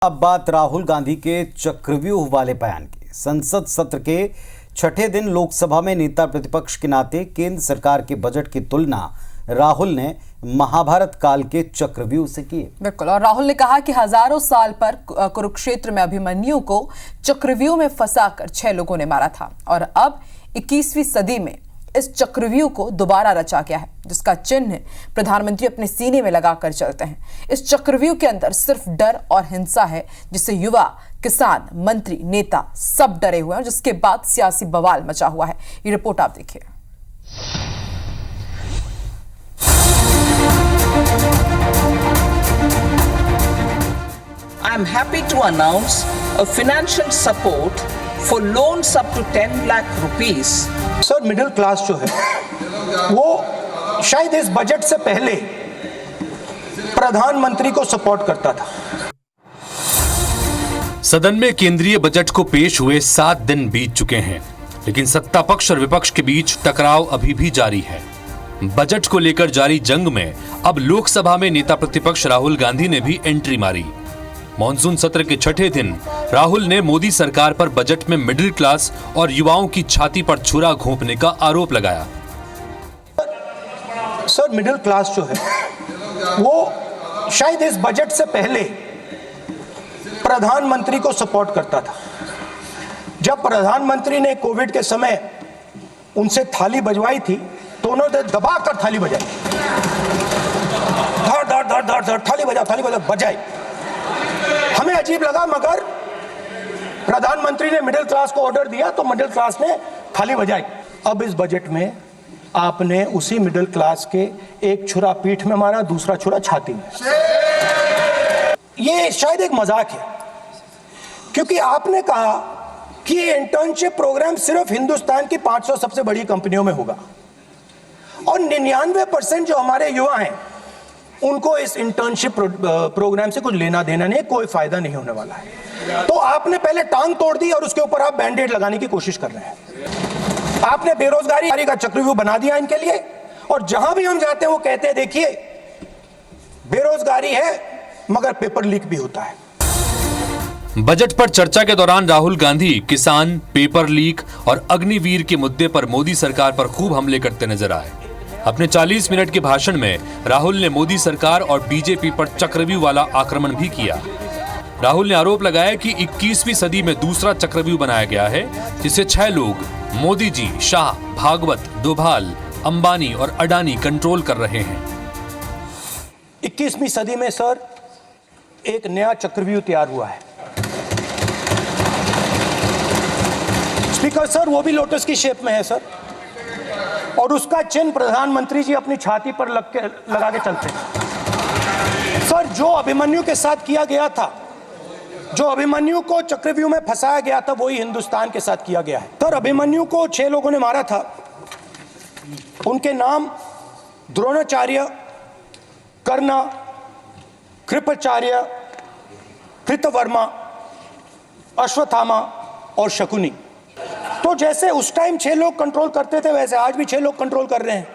अब बात राहुल गांधी के चक्रव्यूह वाले बयान की। संसद सत्र के छठे दिन लोकसभा में नेता प्रतिपक्ष के नाते केंद्र सरकार के बजट की तुलना राहुल ने महाभारत काल के चक्रव्यूह से की। बिल्कुल। और राहुल ने कहा कि हजारों साल पर कुरुक्षेत्र में अभिमन्यु को चक्रव्यूह में फंसाकर 6 लोगों ने मारा था और अब 21वीं सदी में इस चक्रव्यूह को दोबारा रचा गया है, जिसका चिन्ह प्रधानमंत्री अपने सीने में लगाकर चलते हैं। इस चक्रव्यूह के अंदर सिर्फ डर और हिंसा है, जिससे युवा, किसान, मंत्री, नेता सब डरे हुए हैं, जिसके बाद सियासी बवाल मचा हुआ है। ये रिपोर्ट आप देखिए। I am happy to announce a financial support for loans up to 10 lakh rupees. Sir, middle class जो है वो शायद इस बजट से पहले प्रधानमंत्री को सपोर्ट करता था। सदन में केंद्रीय बजट को पेश हुए 7 दिन बीत चुके हैं, लेकिन सत्ता पक्ष और विपक्ष के बीच टकराव अभी भी जारी है। बजट को लेकर जारी जंग में अब लोकसभा में नेता प्रतिपक्ष राहुल गांधी ने भी एंट्री मारी। मॉनसून सत्र के छठे दिन राहुल ने मोदी सरकार पर बजट में मिडिल क्लास और युवाओं की छाती पर छुरा घोंपने का आरोप लगाया। सर, मिडिल क्लास जो है वो शायद इस बजट से पहले प्रधानमंत्री को सपोर्ट करता था। जब प्रधानमंत्री ने कोविड के समय उनसे थाली बजवाई थी तो उन्होंने दबाकर थाली बजाई, धड़ धड़ धड़ धड़ धड़ थाली बजा बजाई। हमें अजीब लगा, मगर प्रधानमंत्री ने मिडिल क्लास को ऑर्डर दिया तो मिडिल क्लास ने थाली बजाई। अब इस बजट में आपने उसी मिडिल क्लास के एक छुरा पीठ में मारा, दूसरा छुरा छाती में। ये शायद एक मजाक है, क्योंकि आपने कहा कि ये इंटर्नशिप प्रोग्राम सिर्फ हिंदुस्तान की 500 सबसे बड़ी कंपनियों में होगा और 99% जो हमारे युवा हैं उनको इस इंटर्नशिप प्रोग्राम से कुछ लेना देना नहीं, कोई फायदा नहीं होने वाला है। तो आपने पहले टांग तोड़ दी और उसके ऊपर आप बैंडेड लगाने की कोशिश कर रहे हैं। आपने बेरोजगारी का चक्रव्यूह बना दिया इनके लिए, और जहां भी हम जाते हैं वो कहते हैं देखिए बेरोजगारी है मगर पेपर लीक भी होता है। बजट पर चर्चा के दौरान राहुल गांधी किसान, पेपर लीक और अग्निवीर के मुद्दे पर मोदी सरकार पर खूब हमले करते नजर आए। अपने 40 मिनट के भाषण में राहुल ने मोदी सरकार और बीजेपी पर चक्रव्यूह वाला आक्रमण भी किया। राहुल ने आरोप लगाया कि 21वीं सदी में दूसरा चक्रव्यूह बनाया गया है, जिसे 6 लोग मोदी जी, शाह, भागवत, डोभाल, अंबानी और अडानी कंट्रोल कर रहे हैं। 21वीं सदी में सर एक नया चक्रव्यूह तैयार हुआ है। स्पीकर सर, वो भी लोटस की शेप में है सर, और उसका चिन्ह प्रधानमंत्री जी अपनी छाती पर लगा के चलते हैं। सर, जो अभिमन्यु के साथ किया गया था, जो अभिमन्यु को चक्रव्यूह में फंसाया गया था, वही हिंदुस्तान के साथ किया गया है। सर, अभिमन्यु को 6 लोगों ने मारा था। उनके नाम द्रोणाचार्य, कर्ण, कृपाचार्य, कृतवर्मा, अश्वत्थामा और शकुनी। तो जैसे उस टाइम 6 लोग कंट्रोल करते थे, वैसे आज भी 6 लोग कंट्रोल कर रहे हैं।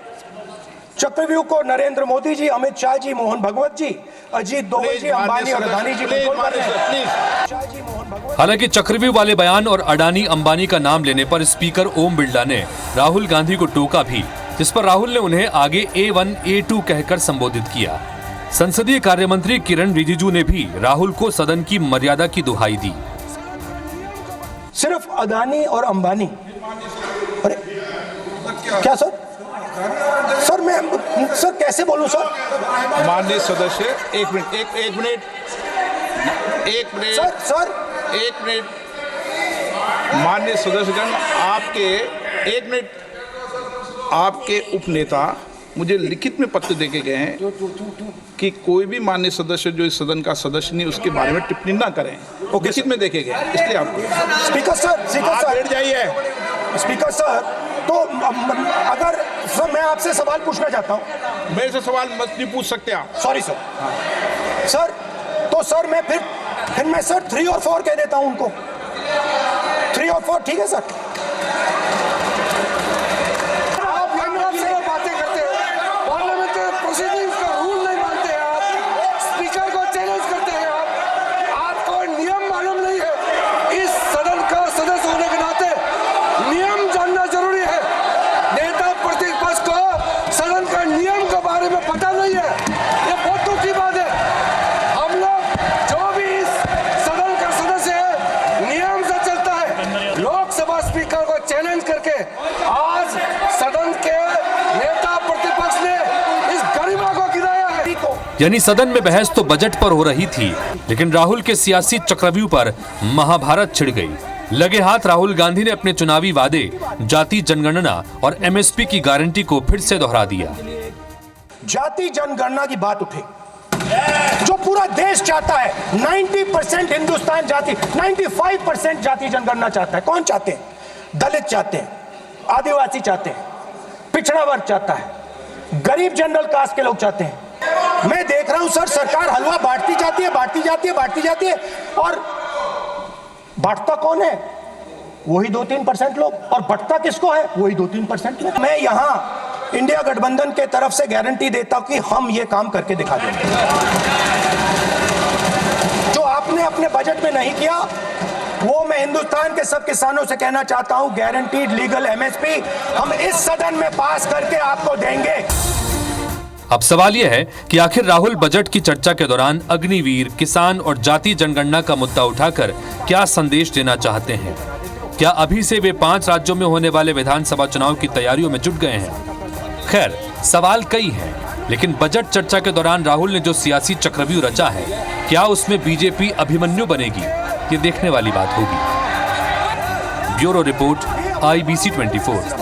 चक्रव्यूह को नरेंद्र मोदी जी, अमित शाह जी, मोहन भागवत जी, अजीत डोभाल जी, अंबानी और अडानी जी कंट्रोल कर रहे हैं। हालांकि चक्रव्यूह वाले बयान और अडानी अंबानी का नाम लेने पर स्पीकर ओम बिरला ने राहुल गांधी को टोका भी, जिस पर राहुल ने उन्हें आगे A1 A2 कहकर संबोधित किया। संसदीय कार्य मंत्री किरण रिजिजू ने भी राहुल को सदन की मर्यादा की दुहाई दी। सिर्फ अदानी और अंबानी, अरे क्या सर? सर मैं सर कैसे बोलूं सर? माननीय सदस्य, एक मिनट सर माननीय सदस्यगण, आपके उपनेता मुझे लिखित में पत्र देके गए हैं कि कोई भी माननीय सदस्य जो इस सदन का सदस्य नहीं उसके बारे में टिप्पणी ना करें। लिखित में देखे गए, इसलिए आपको स्पीकर सर बैठ जाइए। स्पीकर सर, तो अगर सर मैं आपसे सवाल पूछना चाहता हूँ। मेरे से सवाल मत नहीं पूछ सकते आप। Sorry sir. सर तो सर मैं फिर मैं सर 3 और 4 कह देता हूँ उनको। 3 और 4 ठीक है सर? बातें करते हैं, पार्लियामेंट्री प्रोसीडिंग्स का रूल नहीं मानते हैं आप, स्पीकर को चैलेंज करते हैं आप। आपको यानी सदन में बहस तो बजट पर हो रही थी, लेकिन राहुल के सियासी चक्रव्यूह पर महाभारत छिड़ गई। लगे हाथ राहुल गांधी ने अपने चुनावी वादे, जाति जनगणना और एमएसपी की गारंटी को फिर से दोहरा दिया। जाति जनगणना की बात उठे, जो पूरा देश चाहता है। 90% हिंदुस्तान जाति, 95% जाति जनगणना चाहता है। कौन चाहते हैं? दलित चाहते हैं, आदिवासी चाहते हैं, पिछड़ा वर्ग चाहता है, गरीब जनरल कास्ट के लोग चाहते हैं। मैं देख रहा हूं सर, सरकार हलवा बांटती जाती है, बांटती जाती है, बांटती जाती है, और बांटता कौन है? वही 2-3% लोग, और बंटता किसको है? वही 2-3% लोग। मैं यहां इंडिया गठबंधन के तरफ से गारंटी देता हूं कि हम ये काम करके दिखा देंगे। जो आपने अपने बजट में नहीं किया, वो मैं हिंदुस्तान के सब किसानों से कहना चाहता हूं, गारंटीड लीगल एमएसपी हम इस सदन में पास करके आपको देंगे। अब सवाल यह है कि आखिर राहुल बजट की चर्चा के दौरान अग्निवीर, किसान और जाति जनगणना का मुद्दा उठाकर क्या संदेश देना चाहते हैं? क्या अभी से वे 5 राज्यों में होने वाले विधानसभा चुनाव की तैयारियों में जुट गए हैं? खैर, सवाल कई हैं, लेकिन बजट चर्चा के दौरान राहुल ने जो सियासी चक्रव्यूह रचा है, क्या उसमें बीजेपी अभिमन्यु बनेगी? ये देखने वाली बात होगी। Bureau report, IBC 24।